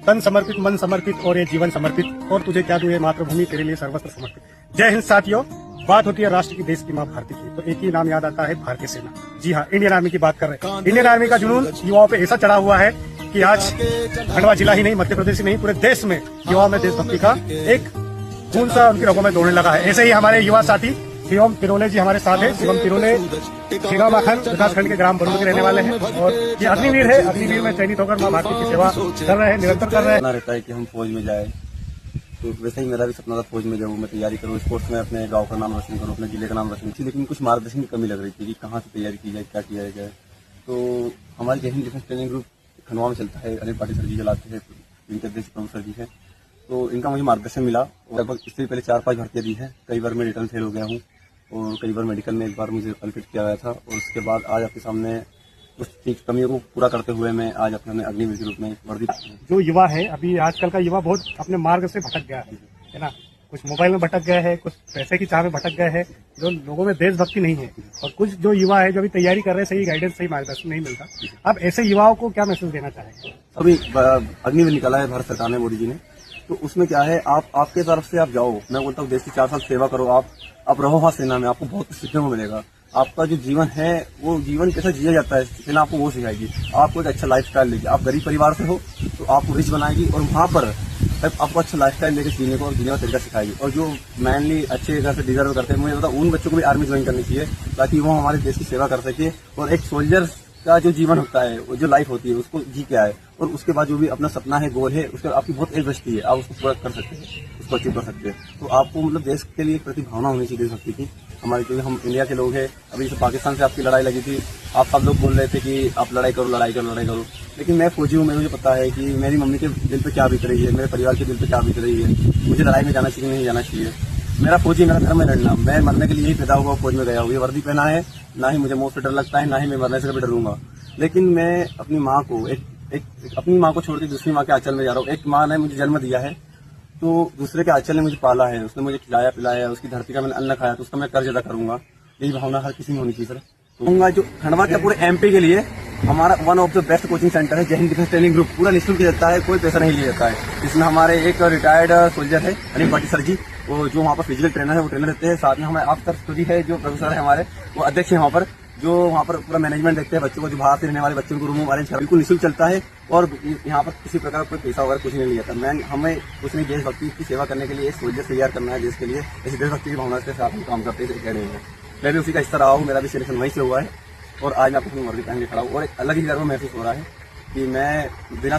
तन समर्पित, मन समर्पित और ये जीवन समर्पित, और तुझे क्या दूं ये मातृभूमि तेरे लिए सर्वस्त्र समर्पित। जय हिंद साथियों। बात होती है राष्ट्र की, देश की मां भारती की, तो एक ही नाम याद आता है, भारतीय सेना। जी हाँ, इंडियन आर्मी की बात कर रहे हैं। इंडियन आर्मी का जुनून युवाओं पे ऐसा चढ़ा हुआ है कि आज खंडवा जिला ही नहीं, मध्य प्रदेश ही नहीं, पूरे देश में युवाओं में देशभक्ति का एक खून सा उनकी रगों में दौड़ने लगा है। ऐसे ही हमारे युवा साथी शिवम पिरोले जी हमारे साथ है। शिवम पिरोले छिगाव माखन विकासखंड के ग्राम बरूड के रहने वाले हैं, और ये अग्निवीर है। अग्निवीर में चयनित होकर मां भारती की सेवा कर रहे हैं, निरंतर कर रहे हैं। रहता है कि हम फौज में जाए, तो वैसे ही मेरा भी सपना था फौज में जाऊँ, मैं तैयारी करूँ, स्पोर्ट्स में अपने गांव का नाम रोशन करूँ, अपने जिले का नाम रोशन करूँ। लेकिन कुछ मार्गदर्शन की कमी लग रही थी कि कहाँ से तैयारी की जाए, क्या किया जाए। तो हमारी जय Hind defence training group Khandwa में चलता है, अनिल पाटिल सर जी चलाते हैं, इनके अध्यक्ष प्रमुख सर जी हैं। तो इनका मुझे मार्गदर्शन मिला, और लगभग इससे पहले 4-5 भर्तियाँ दी हैं। कई बार मैं रिटर्न फेल हो गया हूँ, और कई बार मेडिकल में एक बार मुझे कॉन्फ्लिक्ट किया गया था। और उसके बाद आज आपके सामने कुछ चीज कमियों को पूरा करते हुए मैं आज अपने अग्निवीर के रूप में वर्दी। जो युवा है अभी, आजकल का युवा बहुत अपने मार्ग से भटक गया है ना। कुछ मोबाइल में भटक गए हैं, कुछ पैसे की चाह में भटक गए हैं, जो लोगों में देशभक्ति नहीं है। और कुछ जो युवा है जो अभी तैयारी कर रहे हैं, सही गाइडेंस, सही मार्गदर्शन नहीं मिलता। अब ऐसे युवाओं को क्या मैसेज देना चाहेंगे? अभी अग्निवीर निकाला है भारत सरकार ने, मोदी जी ने, तो उसमें क्या है, आपके तरफ से आप जाओ। मैं बोलता हूँ देश की 4 साल सेवा करो, आप रहो वहाँ सेना में, आपको बहुत कुछ सीखने को मिलेगा। आपका जो जीवन है वो जीवन कैसा जिया जाता है, सेना आपको वो सिखाएगी। आपको एक अच्छा लाइफस्टाइल देगी। आप गरीब परिवार से हो तो आपको रिच बनाएगी, और वहाँ पर आपको अच्छा लाइफस्टाइल लेकर जीने को और जीने का तरीका सिखाएगी। और जो मैनली अच्छे घर से डिजर्व करते हैं, मुझे लगता है उन बच्चों को भी आर्मी ज्वाइन करनी चाहिए, ताकि वो हमारे देश की सेवा कर सके। और एक सोल्जर का जो जीवन होता है, वो जो लाइफ होती है, उसको जी के आए, और उसके बाद जो भी अपना सपना है, गोल है, उसके आपकी बहुत एज बचती है, आप उसको पूरा कर सकते हैं, उसको अचीव कर सकते हैं। तो आपको मतलब देश के लिए प्रति भावना होनी चाहिए देशभक्ति की हमारे, क्योंकि हम इंडिया के लोग हैं। अभी जैसे पाकिस्तान से आपकी लड़ाई लगी थी, आप सब लोग बोल रहे थे कि आप लड़ाई करो, लड़ाई करो, लड़ाई करो। लेकिन मैं फौजी हूँ, मुझे पता है कि मेरी मम्मी के दिल पे क्या बीत रही है, मेरे परिवार के दिल पे क्या बीत रही है। मुझे लड़ाई में जाना चाहिए, नहीं जाना चाहिए। मेरा फौजी, मेरा धर्म में लड़ना, मैं मरने के लिए ही पैदा हुआ, फौज में गया हूँ, ये वर्दी पहना है। ना ही मुझे मौत से डर लगता है, ना ही मैं मरने से कभी डरूंगा। लेकिन मैं अपनी माँ को अपनी माँ को छोड़ के दूसरी माँ के आंचल में जा रहा हूँ। एक माँ ने मुझे जन्म दिया है, तो दूसरे के आंचल ने मुझे पाला है, उसने मुझे खिलाया पिलाया, उसकी धरती का मैंने अन्न खाया, तो उसका मैं कर्ज अदा करूंगा। यही भावना हर किसी में होनी चाहिए सर। तो जो खंडवा के पूरे एमपी के लिए हमारा one of the best coaching centre है, जय हिंद डिफेंस ट्रेनिंग ग्रुप। पूरा निःशुल्क किया जाता है, कोई पैसा नहीं लिया जाता है। इसमें हमारे एक रिटायर्ड सोल्जर है अनिल पाटिल सर जी, वो जो वहाँ पर फिजिकल ट्रेनर है, वो ट्रेनर रहते हैं। साथ में हमारे आप जी है, जो प्रोफेसर है हमारे, वो अध्यक्ष है वहाँ पर, जो वहाँ पर पूरा मैनेजमेंट देखते हैं। बच्चों को, जो बाहर से रहने वाले बच्चों को रूम अरेंज बिल्कुल निःशुल्क चलता है, और यहाँ पर किसी प्रकार कोई पैसा वगैरह कुछ नहीं लिया जाता। हमें कुछ नहीं, देशभक्ति की सेवा करने के लिए एक सोल्जर तैयार करना है देश के लिए। ऐसी देशभक्ति की भावना के साथ हम काम करते हैं अकेडमी में। मैं भी उसी का हिस्सा रहा हूँ, मेरा भी सिलेक्शन वहीं से हुआ है, और आज मैं अपनी वर्दी पहन के खड़ा हूँ। और एक अलग ही गर्व महसूस हो रहा है कि मैं बिना